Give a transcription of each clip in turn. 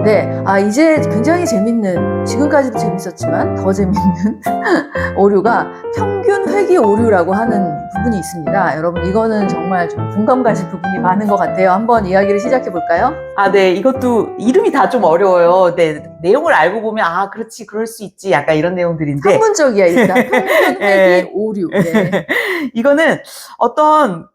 네, 이제 굉장히 재밌는, 지금까지도 재밌었지만 더 재밌는 오류가 평균 회귀 오류라고 하는 부분이 있습니다. 여러분, 이거는 정말 좀 공감 가실 부분이 많은 것 같아요. 한번 이야기를 시작해 볼까요? 네, 이것도 이름이 다 좀 어려워요. 네, 내용을 알고 보면, 그렇지, 그럴 수 있지. 약간 이런 내용들인데. 한문적이야, 일단. 평균 회귀 오류. 네. 이거는 어떤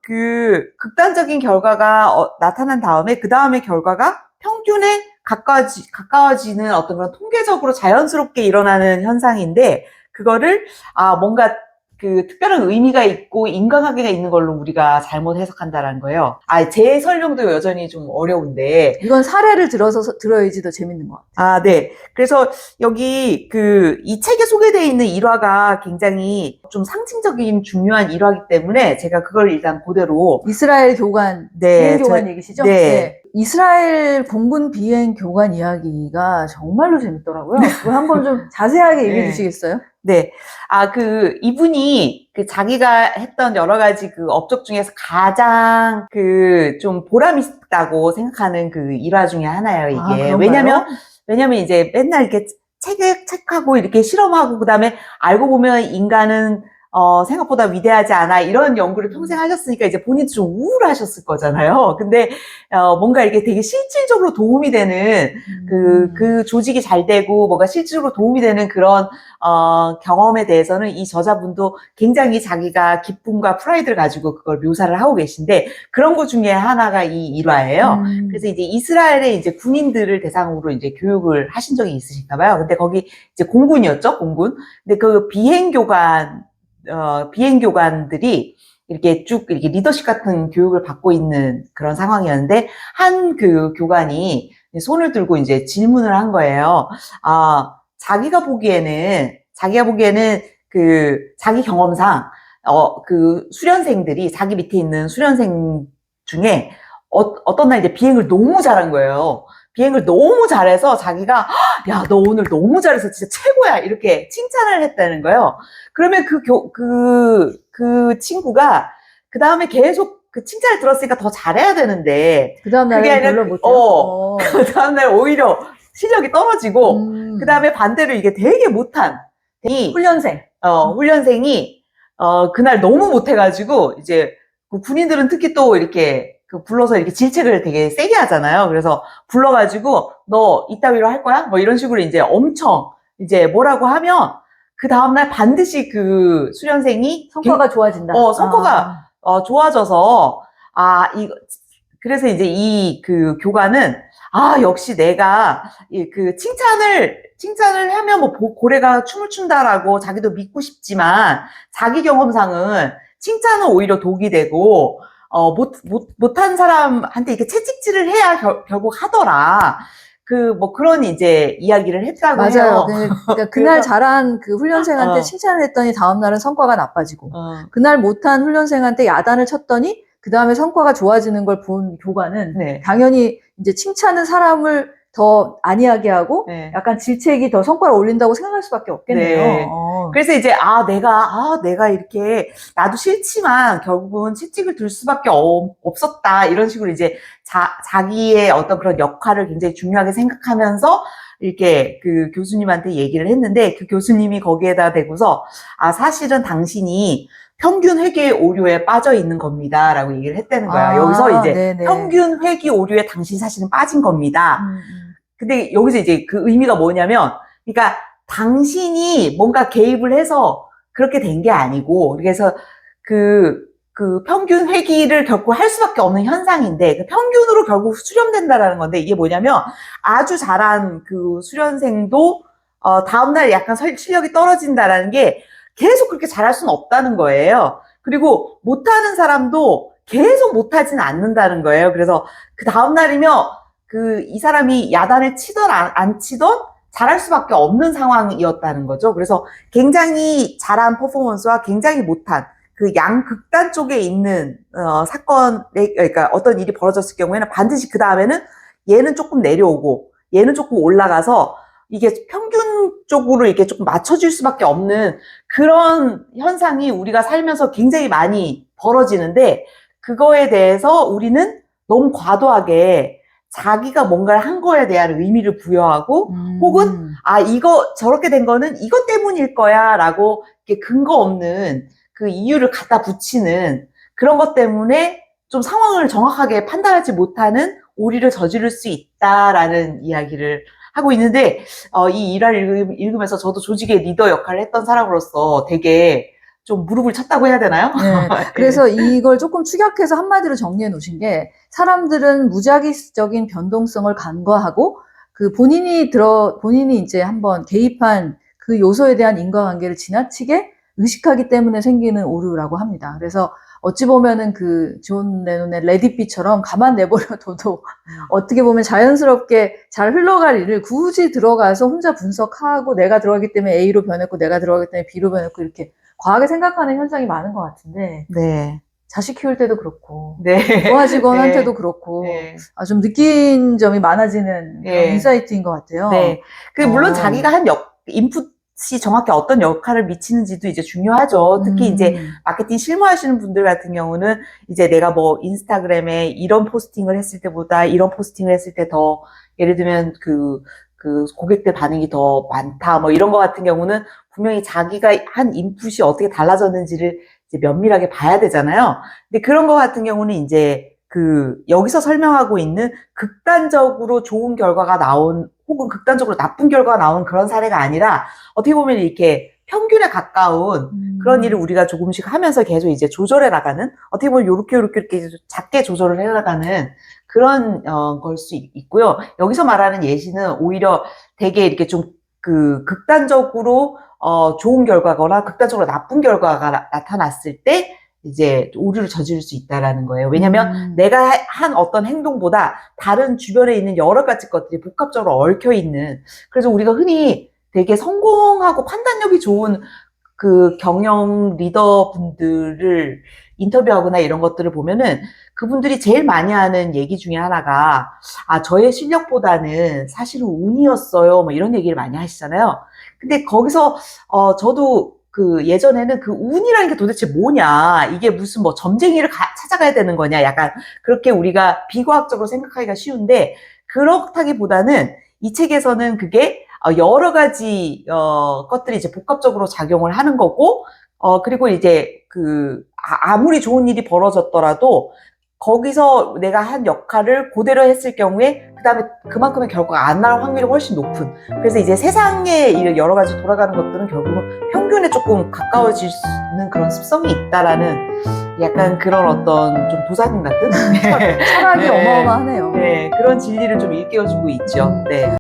극단적인 결과가 나타난 다음에, 그 다음에 결과가 평균에 가까워지는 어떤 그런 통계적으로 자연스럽게 일어나는 현상인데, 그거를, 뭔가 특별한 의미가 있고 인과관계가 있는 걸로 우리가 잘못 해석한다라는 거예요. 제 설명도 여전히 좀 어려운데. 이건 사례를 들어야지 더 재밌는 것 같아요. 네. 그래서 여기 이 책에 소개되어 있는 일화가 굉장히 좀 상징적인 중요한 일화이기 때문에 제가 그걸 일단 그대로. 이스라엘 교관, 비행 교관 얘기시죠? 네. 이스라엘 공군 비행 교관 이야기가 정말로 재밌더라고요. 그걸 한번 좀 자세하게 얘기해 주시겠어요? 네. 이분이 자기가 했던 여러 가지 업적 중에서 가장 좀 보람 있다고 생각하는 일화 중에 하나예요, 이게. 왜냐면 이제 맨날 이렇게 책하고 이렇게 실험하고, 그 다음에 알고 보면 인간은 생각보다 위대하지 않아, 이런 연구를 평생 하셨으니까 이제 본인도 좀 우울하셨을 거잖아요. 근데 뭔가 이렇게 되게 실질적으로 도움이 되는 그 조직이 잘 되고 뭔가 실질적으로 도움이 되는 그런 경험에 대해서는 이 저자분도 굉장히 자기가 기쁨과 프라이드를 가지고 그걸 묘사를 하고 계신데, 그런 것 중에 하나가 이 일화예요. 그래서 이제 이스라엘의 이제 군인들을 대상으로 이제 교육을 하신 적이 있으신가 봐요. 근데 거기 이제 공군이었죠, 공군. 근데 비행교관들이 이렇게 쭉 이렇게 리더십 같은 교육을 받고 있는 그런 상황이었는데, 한 교관이 손을 들고 이제 질문을 한 거예요. 자기가 보기에는 자기 경험상 수련생들이, 자기 밑에 있는 수련생 중에 어떤 날 이제 비행을 너무 잘한 거예요. 비행을 너무 잘해서 자기가, 야, 너 오늘 너무 잘해서 진짜 최고야, 이렇게 칭찬을 했다는 거예요. 그러면 그 친구가 그 다음에 계속 칭찬을 들었으니까 더 잘해야 되는데, 그 다음날은 별로 못해요. 그 다음날 오히려 실력이 떨어지고, 그 다음에 반대로 이게 되게 못한 훈련생이 그날 너무 못해가지고, 이제 군인들은 특히 또 이렇게 불러서 이렇게 질책을 되게 세게 하잖아요. 그래서 불러가지고 너 이따위로 할 거야? 뭐 이런 식으로 이제 엄청 이제 뭐라고 하면, 그 다음날 반드시 수련생이 성과가 좋아진다. 성과가 좋아져서, 그래서 이제 이 교관은, 역시 내가 칭찬을 하면 뭐 고래가 춤을 춘다라고 자기도 믿고 싶지만, 자기 경험상은 칭찬은 오히려 독이 되고, 못한 사람한테 이렇게 채찍질을 해야 결국 하더라. 그런 이제 이야기를 했다고 해요. 맞아요. 그러니까 그날 잘한 훈련생한테 칭찬을 했더니 다음날은 성과가 나빠지고, 그날 못한 훈련생한테 야단을 쳤더니 그 다음에 성과가 좋아지는 걸 본 교관은 당연히 이제 칭찬은 사람을 더 안이하게 하고 약간 질책이 더 성과를 올린다고 생각할 수밖에 없겠네요. 그래서 이제 내가 이렇게 나도 싫지만 결국은 채찍을 들 수밖에 없었다, 이런 식으로 이제 자기의 어떤 그런 역할을 굉장히 중요하게 생각하면서 이렇게 교수님한테 얘기를 했는데, 그 교수님이 거기에다 대고서 사실은 당신이 평균 회귀 오류에 빠져 있는 겁니다, 라고 얘기를 했다는 거야. 여기서 이제 평균 회귀 오류에 당신 사실은 빠진 겁니다. 근데 여기서 이제 그 의미가 뭐냐면, 그러니까 당신이 뭔가 개입을 해서 그렇게 된 게 아니고, 그래서 평균 회귀를 결국 할 수밖에 없는 현상인데, 평균으로 결국 수렴된다라는 건데, 이게 뭐냐면 아주 잘한 수련생도 다음날 약간 실력이 떨어진다라는 게, 계속 그렇게 잘할 수는 없다는 거예요. 그리고 못하는 사람도 계속 못하지는 않는다는 거예요. 그래서 그 다음날이면 이 사람이 야단을 치던 안 치던 잘할 수밖에 없는 상황이었다는 거죠. 그래서 굉장히 잘한 퍼포먼스와 굉장히 못한 양극단 쪽에 있는 그러니까 어떤 일이 벌어졌을 경우에는 반드시 그 다음에는 얘는 조금 내려오고 얘는 조금 올라가서 이게 평균 쪽으로 이렇게 조금 맞춰질 수밖에 없는 그런 현상이 우리가 살면서 굉장히 많이 벌어지는데, 그거에 대해서 우리는 너무 과도하게 자기가 뭔가를 한 거에 대한 의미를 부여하고 혹은 이거 저렇게 된 거는 이것 때문일 거야 라고 이렇게 근거 없는 그 이유를 갖다 붙이는 그런 것 때문에 좀 상황을 정확하게 판단하지 못하는 오리를 저지를 수 있다라는 이야기를 하고 있는데 이 일화를 읽으면서 저도 조직의 리더 역할을 했던 사람으로서 되게 좀 무릎을 쳤다고 해야 되나요? 네. 그래서 이걸 조금 축약해서 한마디로 정리해 놓으신 게 사람들은 무작위적인 변동성을 간과하고 그 본인이 이제 한번 개입한 그 요소에 대한 인과관계를 지나치게 의식하기 때문에 생기는 오류라고 합니다. 그래서 어찌 보면은 그 존 레논의 레디비처럼 가만 내버려둬도 어떻게 보면 자연스럽게 잘 흘러갈 일을 굳이 들어가서 혼자 분석하고 내가 들어가기 때문에 A로 변했고 내가 들어가기 때문에 B로 변했고 이렇게 과하게 생각하는 현상이 많은 것 같은데 네. 자식 키울 때도 그렇고 네. 부하 직원한테도 네. 그렇고 네. 좀 느낀 점이 많아지는 그런 인사이트인 것 같아요. 네. 물론 자기가 한 인풋이 정확히 어떤 역할을 미치는지도 이제 중요하죠. 특히 이제 마케팅 실무하시는 분들 같은 경우는 이제 내가 뭐 인스타그램에 이런 포스팅을 했을 때보다 이런 포스팅을 했을 때 더 예를 들면 그 고객들 반응이 더 많다 뭐 이런 거 같은 경우는 분명히 자기가 한 인풋이 어떻게 달라졌는지를 이제 면밀하게 봐야 되잖아요. 근데 그런 거 같은 경우는 이제 여기서 설명하고 있는 극단적으로 좋은 결과가 나온 혹은 극단적으로 나쁜 결과가 나온 그런 사례가 아니라 어떻게 보면 이렇게 평균에 가까운 그런 일을 우리가 조금씩 하면서 계속 이제 조절해 나가는 어떻게 보면 요렇게 작게 조절을 해 나가는 그런 걸 수 있고요. 여기서 말하는 예시는 오히려 되게 이렇게 좀 극단적으로 좋은 결과거나 극단적으로 나쁜 결과가 나타났을 때 이제 오류를 저지를 수 있다라는 거예요. 왜냐면 내가 한 어떤 행동보다 다른 주변에 있는 여러 가지 것들이 복합적으로 얽혀 있는 그래서 우리가 흔히 되게 성공하고 판단력이 좋은 그 경영 리더분들을 인터뷰하거나 이런 것들을 보면은 그분들이 제일 많이 하는 얘기 중에 하나가 저의 실력보다는 사실은 운이었어요. 뭐 이런 얘기를 많이 하시잖아요. 근데 거기서 저도 예전에는 그 운이라는 게 도대체 뭐냐, 이게 무슨 뭐 점쟁이를 찾아가야 되는 거냐, 약간 그렇게 우리가 비과학적으로 생각하기가 쉬운데, 그렇다기보다는 이 책에서는 그게 여러 가지 것들이 이제 복합적으로 작용을 하는 거고, 그리고 이제 아무리 좋은 일이 벌어졌더라도 거기서 내가 한 역할을 그대로 했을 경우에 그다음에 그만큼의 결과가 안 나올 확률이 훨씬 높은 그래서 이제 세상에 여러 가지 돌아가는 것들은 결국은 평균에 조금 가까워질 수 있는 그런 습성이 있다라는 약간 그런 어떤 좀 도사님 같은 철학이 어마어마하네요. 네, 그런 진리를 좀 일깨워주고 있죠. 네.